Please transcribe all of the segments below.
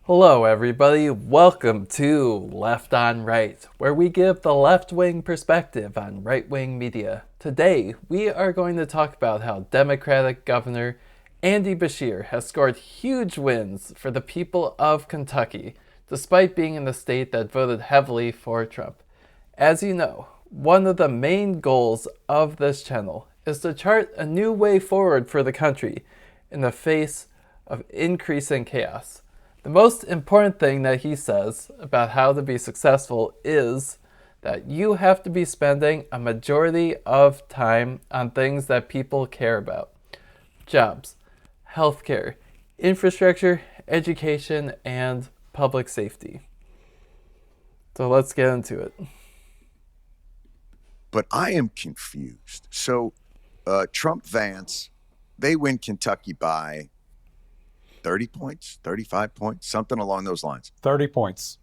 Hello, everybody. Welcome to Left on Right, where we give the left wing perspective on right wing media. Today, we are going to talk about how Democratic Governor Andy Beshear has scored huge wins for the people of Kentucky, despite being in the state that voted heavily for Trump. As you know, one of the main goals of this channel is to chart a new way forward for the country in the face of increasing chaos. The most important thing that he says about how to be successful is that you have to be spending a majority of time on things that people care about: jobs, healthcare, infrastructure, education, and public safety. So let's get into it. But I am confused. So Trump Vance, they win Kentucky by 30 points, 35 points, something along those lines. 30 points.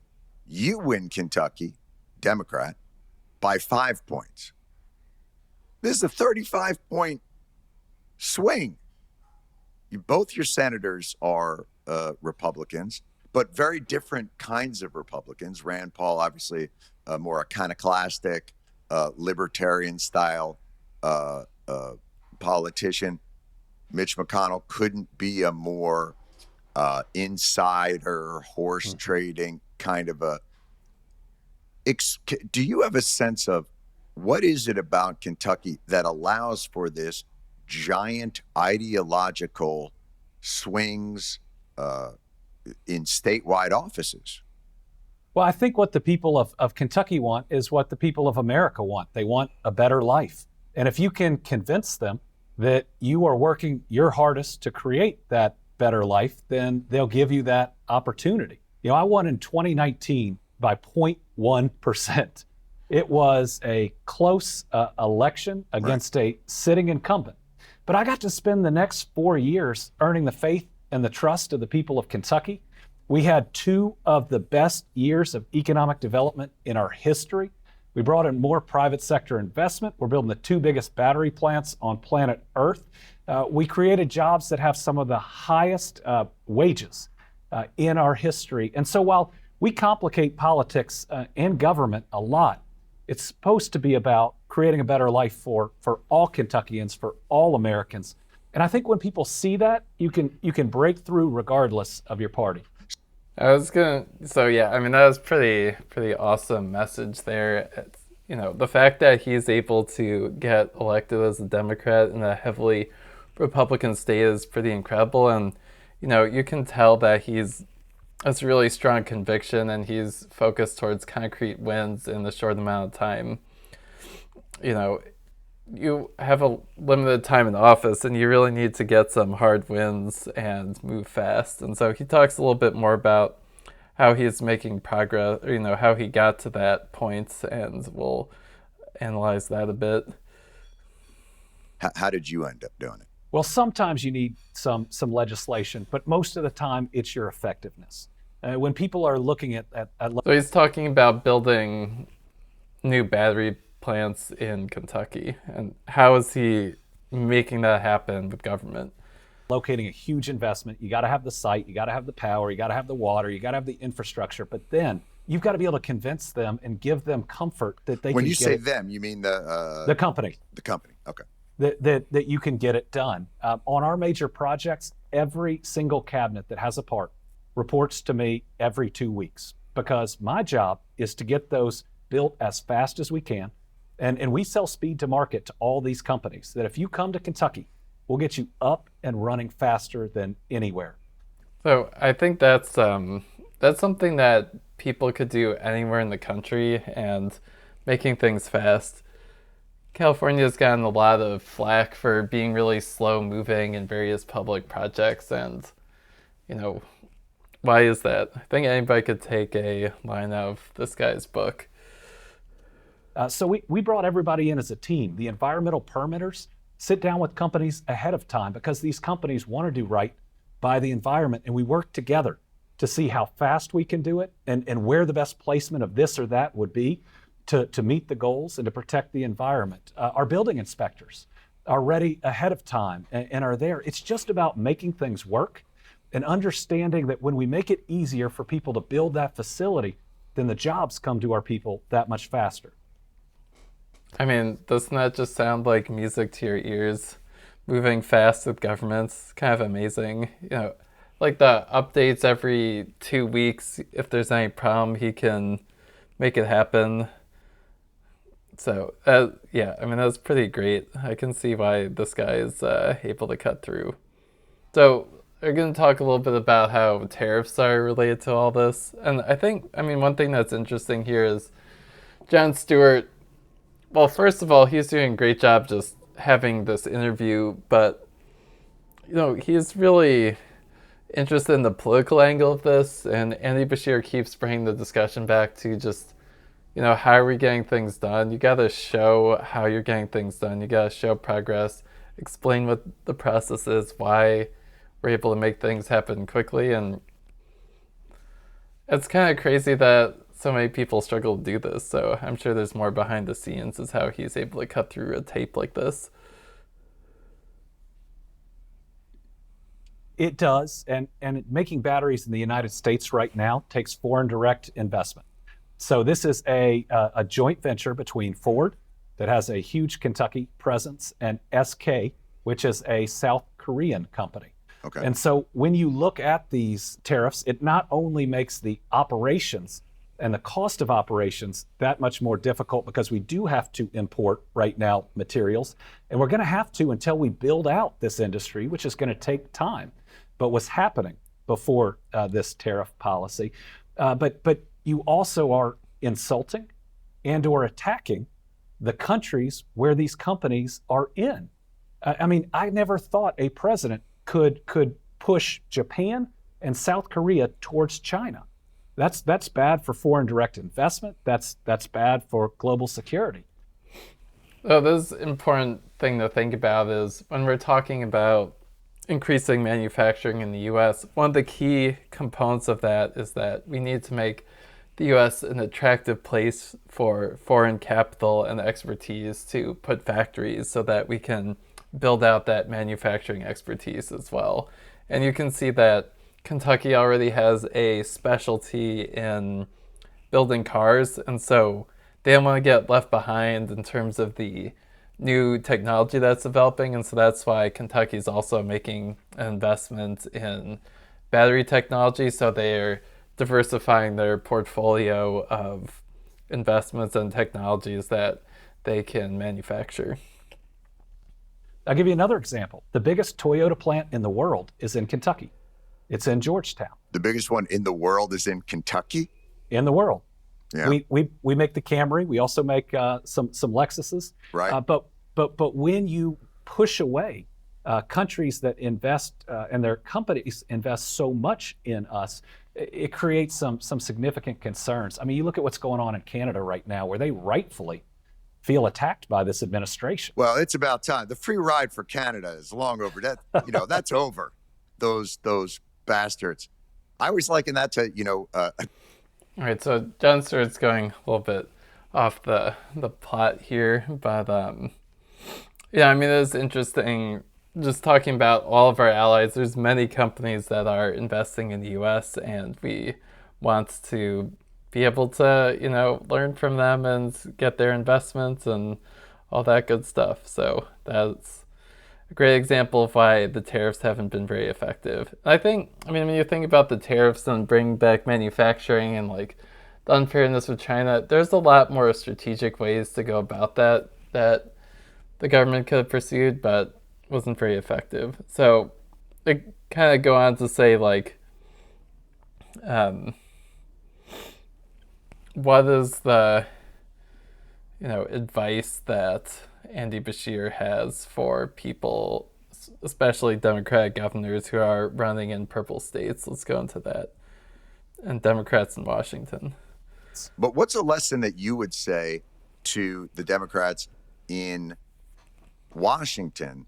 You win Kentucky, Democrat, by 5 points. This is a 35-point swing. Both your senators are Republicans, but very different kinds of Republicans. Rand Paul, obviously, more iconoclastic, libertarian style politician. Mitch McConnell couldn't be a more insider, horse trading kind of a. Do you have a sense of what is it about Kentucky that allows for this giant ideological swings in statewide offices? Well, I think what the people of Kentucky want is what the people of America want. They want a better life. And if you can convince them that you are working your hardest to create that better life, then they'll give you that opportunity. You know, I won in 2019 by 0.1%. It was a close election against a sitting incumbent. But I got to spend the next 4 years earning the faith and the trust of the people of Kentucky. We had two of the best years of economic development in our history. We brought in more private sector investment. We're building the two biggest battery plants on planet Earth. We created jobs that have some of the highest wages in our history. And so while we complicate politics and government a lot, it's supposed to be about creating a better life for all Kentuckians, for all Americans. And I think when people see that, you can break through regardless of your party. That was pretty awesome message there. It's, the fact that he's able to get elected as a Democrat in a heavily Republican state is pretty incredible. And, you can tell that it's a really strong conviction and he's focused towards concrete wins in a short amount of time. You have a limited time in office and you really need to get some hard wins and move fast. And so he talks a little bit more about how he's making progress, how he got to that point, and we'll analyze that a bit. How did you end up doing it? Well, sometimes you need some legislation, but most of the time it's your effectiveness. When people are looking at So he's talking about building new battery plants in Kentucky, and how is he making that happen with government? Locating a huge investment, you got to have the site, you got to have the power, you got to have the water, you got to have the infrastructure, but then you've got to be able to convince them and give them comfort that they when can you get say it, them, you mean the company. The company, okay. That you can get it done. On our major projects, every single cabinet that has a part reports to me every 2 weeks, because my job is to get those built as fast as we can. And we sell speed to market to all these companies that if you come to Kentucky, we'll get you up and running faster than anywhere. So I think that's something that people could do anywhere in the country, and making things fast. California's gotten a lot of flack for being really slow moving in various public projects, and why is that? I think anybody could take a line out of this guy's book. So we brought everybody in as a team. The environmental permitters sit down with companies ahead of time because these companies want to do right by the environment, and we work together to see how fast we can do it and where the best placement of this or that would be to meet the goals and to protect the environment. Our building inspectors are ready ahead of time and are there. It's just about making things work and understanding that when we make it easier for people to build that facility, then the jobs come to our people that much faster. I mean, doesn't that just sound like music to your ears? Moving fast with governments, kind of amazing. Like the updates every 2 weeks. If there's any problem, he can make it happen. So, yeah, I mean, that's pretty great. I can see why this guy is able to cut through. So, we're going to talk a little bit about how tariffs are related to all this. And I mean, one thing that's interesting here is Jon Stewart. Well, first of all, he's doing a great job just having this interview, but, he's really interested in the political angle of this. And Andy Beshear keeps bringing the discussion back to just, how are we getting things done? You got to show how you're getting things done. You got to show progress, explain what the process is, why we're able to make things happen quickly. And it's kind of crazy that so many people struggle to do this. So I'm sure there's more behind the scenes as how he's able to cut through a tape like this. It does. And making batteries in the United States right now takes foreign direct investment. So this is a joint venture between Ford, that has a huge Kentucky presence, and SK, which is a South Korean company. Okay. And so when you look at these tariffs, it not only makes the operations and the cost of operations that much more difficult, because we do have to import right now materials, and we're going to have to until we build out this industry, which is going to take time. But what's happening before this tariff policy, but you also are insulting and or attacking the countries where these companies are in. I mean, I never thought a president could push Japan and South Korea towards China. That's bad for foreign direct investment. That's bad for global security. Oh, this important thing to think about is when we're talking about increasing manufacturing in the U.S., one of the key components of that is that we need to make the U.S. an attractive place for foreign capital and expertise to put factories so that we can build out that manufacturing expertise as well. And you can see that Kentucky already has a specialty in building cars, and so they don't want to get left behind in terms of the new technology that's developing, and so that's why Kentucky is also making an investment in battery technology, so they're diversifying their portfolio of investments and technologies that they can manufacture. I'll give you another example. The biggest Toyota plant in the world is in Kentucky. It's in Georgetown. The biggest one in the world is in Kentucky? In the world. Yeah. We make the Camry. We also make some Lexuses. Right. But when you push away countries that invest and their companies invest so much in us, it creates some significant concerns. I mean, you look at what's going on in Canada right now, where they rightfully feel attacked by this administration. Well, it's about time. The free ride for Canada is long over. That's over. Those bastards. I always liken that to, All right, so Jon Stewart's going a little bit off the plot here, but yeah, I mean, it's interesting just talking about all of our allies. There's many companies that are investing in the U.S., and we want to be able to, learn from them and get their investments and all that good stuff. So that's a great example of why the tariffs haven't been very effective. I mean, when you think about the tariffs and bringing back manufacturing and like the unfairness with China, there's a lot more strategic ways to go about that the government could have pursued, but wasn't very effective. So they kind of go on to say like, what is the advice that Andy Beshear has for people, especially Democratic governors who are running in purple states? Let's go into that. And Democrats in Washington. But what's a lesson that you would say to the Democrats in Washington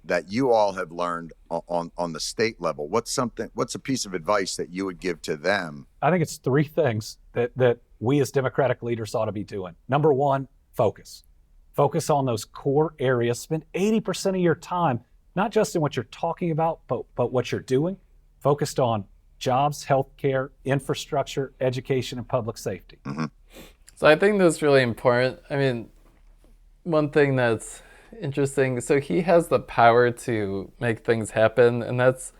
that you all have learned on the state level? What's a piece of advice that you would give to them? I think it's three things that we as Democratic leaders ought to be doing. Number one, focus. Focus on those core areas. Spend 80% of your time, not just in what you're talking about, but what you're doing. focused on jobs, healthcare, infrastructure, education, and public safety. Mm-hmm. So I think that's really important. I mean, one thing that's interesting, so he has the power to make things happen, and that's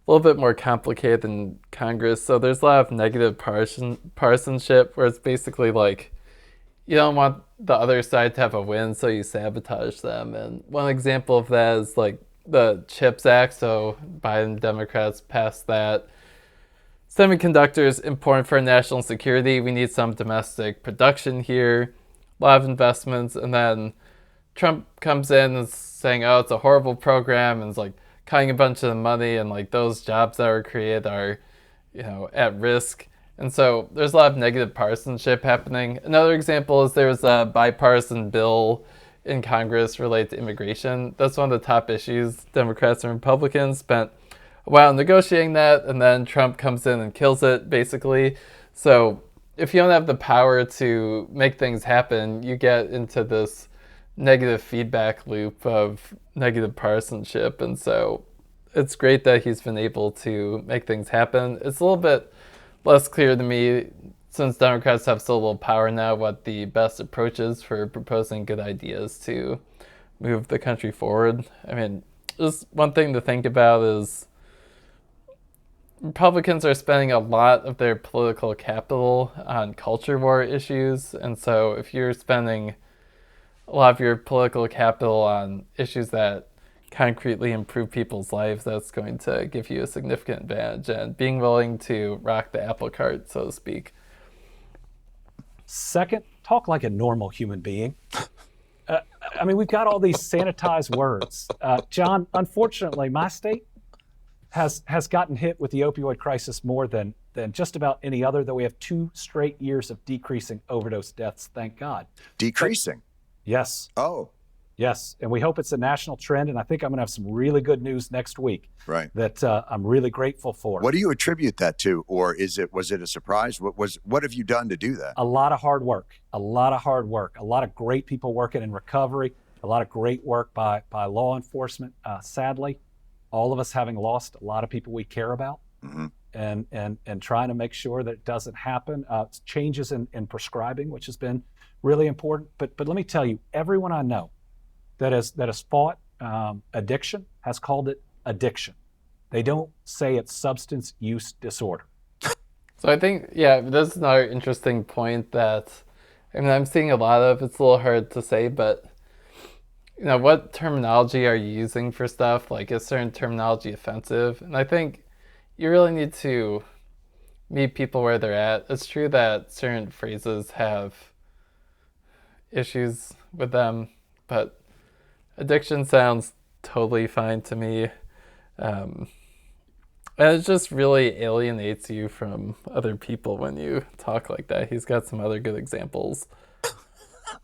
a little bit more complicated than Congress. So there's a lot of negative partisanship where it's basically like you don't want the other side to have a win, so you sabotage them. And one example of that is like the CHIPS Act. So Biden Democrats passed that. Semiconductors important for national security. We need some domestic production here, a lot of investments, and then Trump comes in and is saying, "Oh, it's a horrible program," and it's like cutting a bunch of the money, and like those jobs that were created are, at risk. And so there's a lot of negative partisanship happening. Another example is there's a bipartisan bill in Congress related to immigration. That's one of the top issues. Democrats and Republicans spent a while negotiating that, and then Trump comes in and kills it, basically. So if you don't have the power to make things happen, you get into this negative feedback loop of negative partisanship. And so it's great that he's been able to make things happen. It's a little bit less clear to me, since Democrats have so little power now, what the best approach is for proposing good ideas to move the country forward. I mean, just one thing to think about is Republicans are spending a lot of their political capital on culture war issues. And so if you're spending a lot of your political capital on issues that concretely improve people's lives, that's going to give you a significant advantage, and being willing to rock the apple cart, so to speak. Second, talk like a normal human being. I mean, we've got all these sanitized words. John, unfortunately, my state has gotten hit with the opioid crisis more than just about any other, though we have 2 straight years of decreasing overdose deaths, thank God. Decreasing? Yes. Oh. Yes, and we hope it's a national trend, and I think I'm going to have some really good news next week. Right. That I'm really grateful for. What do you attribute that to, or was it a surprise? What have you done to do that? A lot of hard work. A lot of great people working in recovery. A lot of great work by law enforcement. Sadly, all of us having lost a lot of people we care about, mm-hmm. and trying to make sure that it doesn't happen. Changes in prescribing, which has been really important. But let me tell you, everyone I know that has fought addiction has called it addiction. They don't say it's substance use disorder. So I think, this is another interesting point that, I'm seeing a lot of. It's a little hard to say, but what terminology are you using for stuff? Like, is certain terminology offensive? And I think you really need to meet people where they're at. It's true that certain phrases have issues with them, but addiction sounds totally fine to me. And it just really alienates you from other people when you talk like that. He's got some other good examples.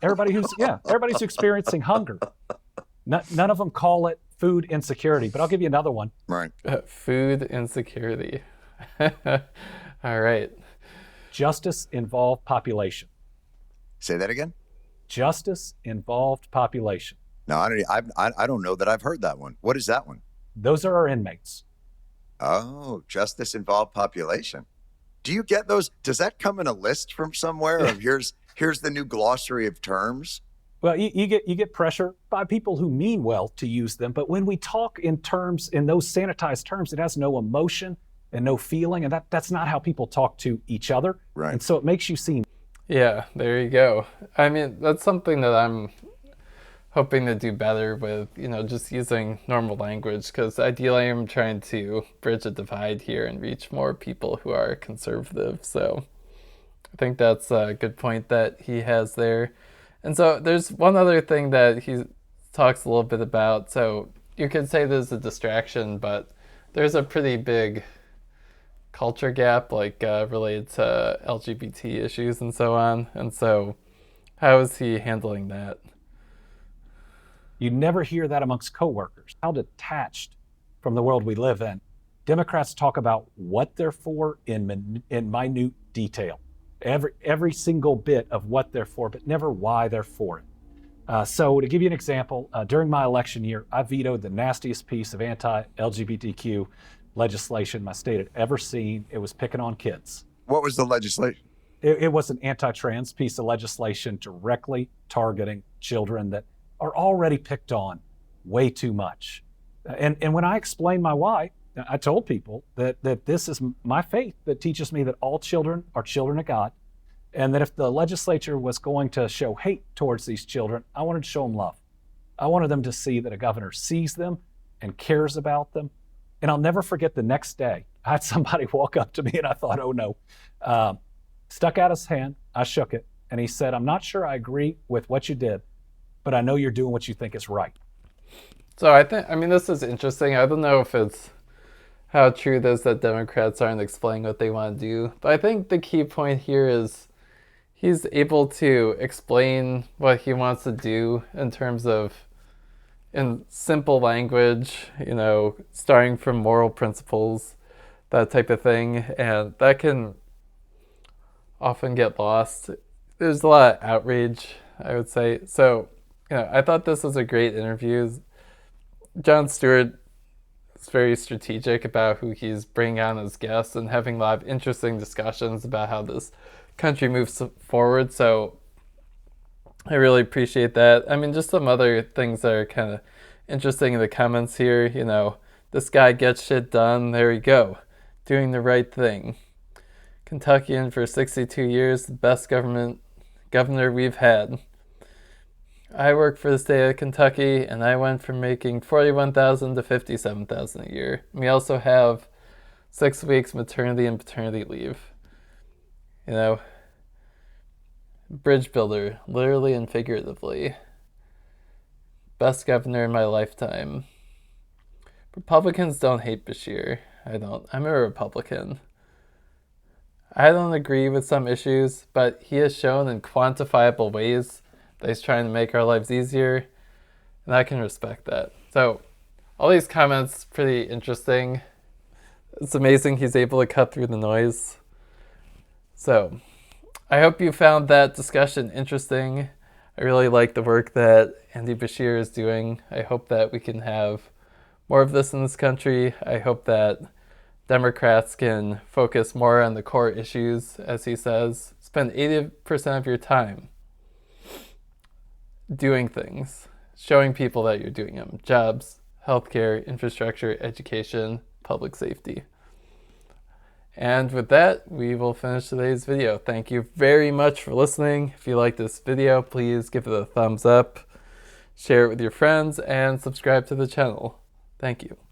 Everybody's experiencing hunger. None of them call it food insecurity, but I'll give you another one. Right. Food insecurity. All right. Justice-involved population. Say that again? Justice-involved population. No, I don't know that I've heard that one. What is that one? Those are our inmates. Oh, justice-involved population. Do you get those? Does that come in a list from somewhere? Of here's the new glossary of terms? Well, you get pressure by people who mean well to use them, but when we talk in those sanitized terms, it has no emotion and no feeling, and that's not how people talk to each other. Right. And so it makes you seem. Yeah, there you go. That's something that I'm hoping to do better with, just using normal language, because ideally I'm trying to bridge a divide here and reach more people who are conservative. So I think that's a good point that he has there. And so there's one other thing that he talks a little bit about. So you could say there's a distraction, but there's a pretty big culture gap, like related to LGBT issues and so on. And so how is he handling that? You never hear that amongst coworkers. How detached from the world we live in. Democrats talk about what they're for in minute detail. Every single bit of what they're for, but never why they're for it. So to give you an example, during my election year, I vetoed the nastiest piece of anti-LGBTQ legislation my state had ever seen. It was picking on kids. What was the legislation? It was an anti-trans piece of legislation directly targeting children that are already picked on way too much. And when I explained my why, I told people that this is my faith that teaches me that all children are children of God, and that if the legislature was going to show hate towards these children, I wanted to show them love. I wanted them to see that a governor sees them and cares about them. And I'll never forget the next day, I had somebody walk up to me and I thought, oh no. Stuck out his hand, I shook it, and he said, I'm not sure I agree with what you did, but I know you're doing what you think is right. So I mean, this is interesting. I don't know if it's how true it is that Democrats aren't explaining what they want to do, but I think the key point here is he's able to explain what he wants to do in terms of, in simple language, starting from moral principles, that type of thing, and that can often get lost. There's a lot of outrage, I would say. So, I thought this was a great interview. Jon Stewart is very strategic about who he's bringing on as guests and having a lot of interesting discussions about how this country moves forward. So I really appreciate that. I mean, just some other things that are kind of interesting in the comments here. This guy gets shit done. There you go. Doing the right thing. Kentuckian for 62 years, the best governor we've had. I work for the state of Kentucky, and I went from making $41,000 to $57,000 a year. We also have 6 weeks maternity and paternity leave. Bridge builder, literally and figuratively. Best governor in my lifetime. Republicans don't hate Beshear. I don't. I'm a Republican. I don't agree with some issues, but he has shown in quantifiable ways that he's trying to make our lives easier, and I can respect that. So, all these comments, pretty interesting. It's amazing he's able to cut through the noise. So, I hope you found that discussion interesting. I really like the work that Andy Beshear is doing. I hope that we can have more of this in this country. I hope that Democrats can focus more on the core issues, as he says. Spend 80% of your time doing things, showing people that you're doing them. Jobs, healthcare, infrastructure, education, public safety. And with that, we will finish today's video. Thank you very much for listening. If you like this video, please give it a thumbs up, share it with your friends, and subscribe to the channel. Thank you.